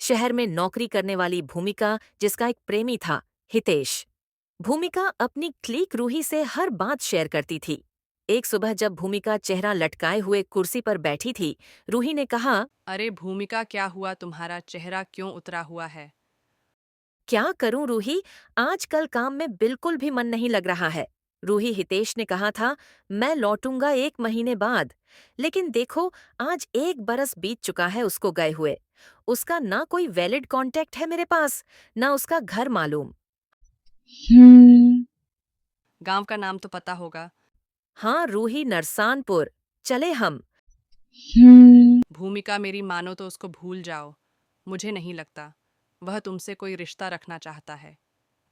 शहर में नौकरी करने वाली भूमिका, जिसका एक प्रेमी था, हितेश। भूमिका अपनी क्लीक रूही से हर बात शेयर करती थी। एक सुबह जब भूमिका चेहरा लटकाए हुए कुर्सी पर बैठी थी, रूही ने कहा, अरे भूमिका, क्या हुआ? तुम्हारा चेहरा क्यों उतरा हुआ है? क्या करूं रूही, आजकल काम में बिल्कुल भी मन नहीं लग रहा है। रूही, हितेश ने कहा था, मैं लौटूंगा 1 महीने बाद। लेकिन देखो, आज 1 बरस बीत चुका है उसको गए हुए। उसका ना कोई वैलिड कॉन्टैक्ट है मेरे पास, ना उसका घर मालूम। हम्म। गांव का नाम तो पता होगा। हाँ रूही, नरसानपुर। चले हम। हम्म। भूमिका, मेरी मानो तो उसको भूल जाओ। मुझे नहीं लगता वह तुमसे कोई रिश्ता रखना चाहता है।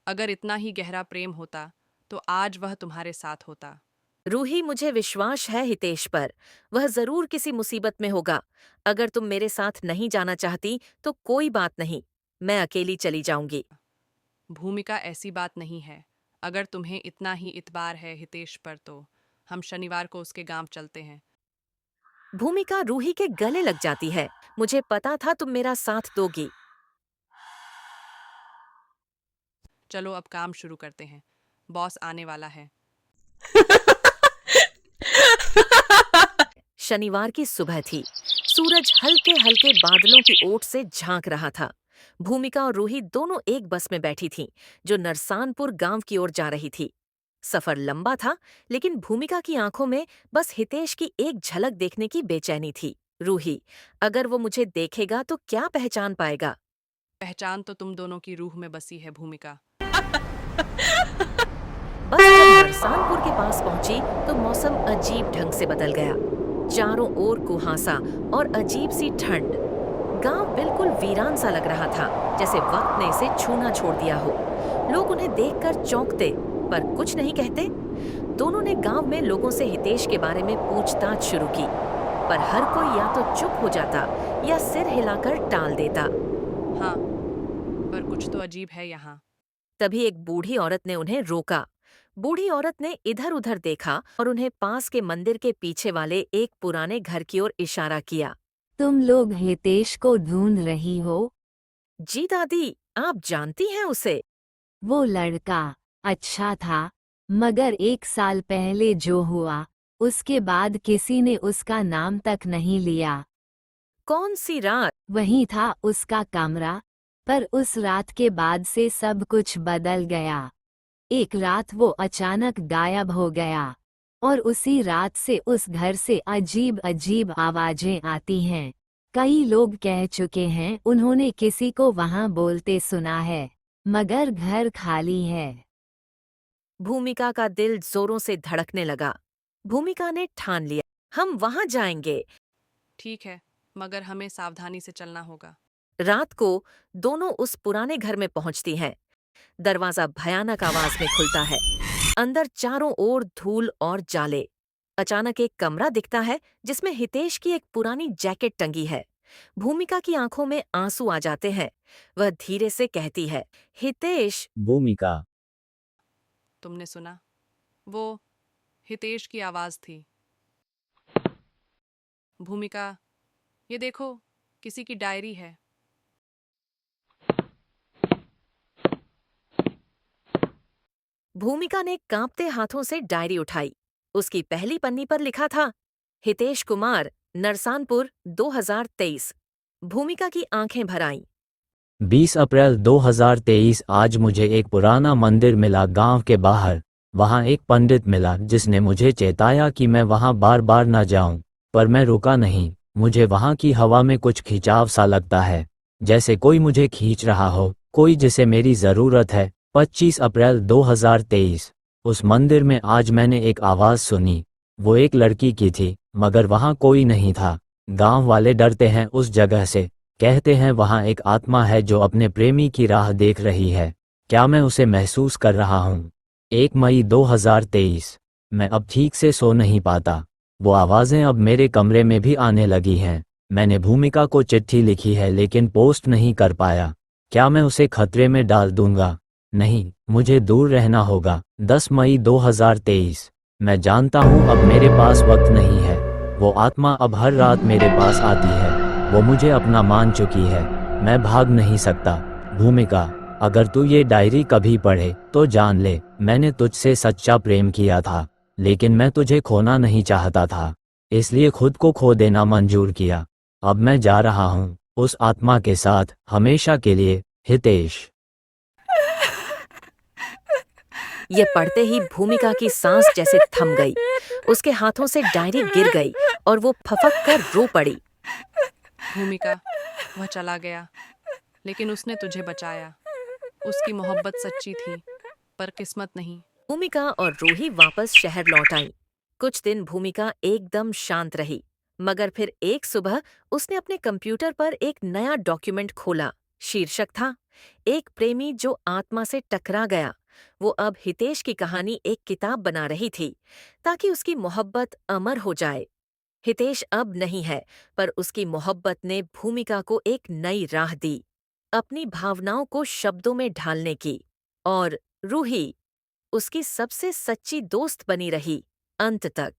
अगर इतना ही गहरा प्रेम होता तो आज वह तुम्हारे साथ होता। रूही, मुझे विश्वास है हितेश पर। वह जरूर किसी मुसीबत में होगा। अगर तुम मेरे साथ नहीं जाना चाहती तो कोई बात नहीं, मैं अकेली चली जाऊंगी। भूमिका, ऐसी बात नहीं है। अगर तुम्हें इतना ही इतबार है हितेश पर तो हम शनिवार को उसके गांव चलते हैं। भूमिका रूही के गले लग जाती है। मुझे पता था तुम मेरा साथ दोगी। चलो अब काम शुरू करते हैं, बॉस आने वाला है। शनिवार की सुबह थी। सूरज हल्के हल्के बादलों की ओट से झांक रहा था। भूमिका और रूही दोनों एक बस में बैठी थीं, जो नरसानपुर गांव की ओर जा रही थी। सफर लंबा था, लेकिन भूमिका की आंखों में बस हितेश की एक झलक देखने की बेचैनी थी। रूही, अगर वो मुझे देखेगा तो क्या पहचान पाएगा? पहचान तो तुम दोनों की रूह में बसी है भूमिका। बस जब नरसानपुर के पास पहुंची तो मौसम अजीब ढंग से बदल गया। चारों ओर कुहासा और अजीब सी ठंड। गांव बिल्कुल वीरान सा लग रहा था, जैसे वक्त ने इसे छूना छोड़ दिया हो। लोग उन्हें देखकर चौंकते, पर कुछ नहीं कहते। दोनों ने गांव में लोगों से हितेश के बारे में पूछताछ शुरू की, पर हर कोई या तो चुप हो जाता या सिर हिलाकर टाल देता। हाँ, पर कुछ तो अजीब है यहाँ। तभी एक बूढ़ी औरत ने उन्हें रोका। बूढ़ी औरत ने इधर-उधर देखा और उन्हें पास के मंदिर के पीछे वाले एक पुराने घर की ओर इशारा किया। तुम लोग हितेश को ढूंढ रही हो? जी दादी, आप जानती हैं उसे? वो लड़का अच्छा था, मगर 1 साल पहले जो हुआ, उसके बाद किसी ने उसका नाम तक नहीं लिया। कौन सी रात? वही था उसका कमरा, पर उस रात के बाद से सब कुछ बदल गया। एक रात वो अचानक गायब हो गया, और उसी रात से उस घर से अजीब अजीब आवाजें आती हैं। कई लोग कह चुके हैं उन्होंने किसी को वहां बोलते सुना है, मगर घर खाली है। भूमिका का दिल जोरों से धड़कने लगा। भूमिका ने ठान लिया, हम वहां जाएंगे। ठीक है, मगर हमें सावधानी से चलना होगा। रात को दोनों उस पुराने घर में पहुंचती हैं। दरवाजा भयानक आवाज में खुलता है। अंदर चारों ओर धूल और जाले। अचानक एक कमरा दिखता है, जिसमें हितेश की एक पुरानी जैकेट टंगी है। भूमिका की आंखों में आंसू आ जाते हैं। वह धीरे से कहती है, हितेश। भूमिका। तुमने सुना? वो हितेश की आवाज थी। भूमिका, ये देखो, किसी की डायरी है। भूमिका ने कांपते हाथों से डायरी उठाई। उसकी पहली पन्नी पर लिखा था, हितेश कुमार, नरसानपुर, 2023। भूमिका की आंखें भर आईं। 20 अप्रैल 2023 आज मुझे एक पुराना मंदिर मिला गांव के बाहर। वहां एक पंडित मिला जिसने मुझे चेताया कि मैं वहां बार बार न जाऊं, पर मैं रुका नहीं। मुझे वहां की हवा में कुछ खिंचाव सा लगता है, जैसे कोई मुझे खींच रहा हो, कोई जिसे मेरी ज़रूरत है। 25 अप्रैल 2023 उस मंदिर में आज मैंने एक आवाज़ सुनी। वो एक लड़की की थी, मगर वहां कोई नहीं था। गांव वाले डरते हैं उस जगह से, कहते हैं वहां एक आत्मा है जो अपने प्रेमी की राह देख रही है। क्या मैं उसे महसूस कर रहा हूँ? 1 मई 2023 मैं अब ठीक से सो नहीं पाता। वो आवाज़ें अब मेरे कमरे में भी आने लगी हैं। मैंने भूमिका को चिट्ठी लिखी है लेकिन पोस्ट नहीं कर पाया। क्या मैं उसे खतरे में डाल दूंगा? नहीं, मुझे दूर रहना होगा। 10 मई 2023 मैं जानता हूँ अब मेरे पास वक्त नहीं है। वो आत्मा अब हर रात मेरे पास आती है। वो मुझे अपना मान चुकी है। मैं भाग नहीं सकता। भूमिका, अगर तू ये डायरी कभी पढ़े तो जान ले, मैंने तुझसे सच्चा प्रेम किया था, लेकिन मैं तुझे खोना नहीं चाहता था, इसलिए खुद को खो देना मंजूर किया। अब मैं जा रहा हूँ, उस आत्मा के साथ, हमेशा के लिए। हितेश। ये पढ़ते ही भूमिका की सांस जैसे थम गई। उसके हाथों से डायरी गिर गई और वो फफक कर रो पड़ी। भूमिका, वह चला गया, लेकिन उसने तुझे बचाया। उसकी मोहब्बत सच्ची थी, पर किस्मत नहीं। भूमिका और रूही वापस शहर लौट आई। कुछ दिन भूमिका एकदम शांत रही, मगर फिर एक सुबह उसने अपने कंप्यूटर पर एक नया डॉक्यूमेंट खोला। शीर्षक था, एक प्रेमी जो आत्मा से टकरा गया। वो अब हितेश की कहानी एक किताब बना रही थी, ताकि उसकी मोहब्बत अमर हो जाए। हितेश अब नहीं है, पर उसकी मोहब्बत ने भूमिका को एक नई राह दी, अपनी भावनाओं को शब्दों में ढालने की। और रूही उसकी सबसे सच्ची दोस्त बनी रही, अंत तक।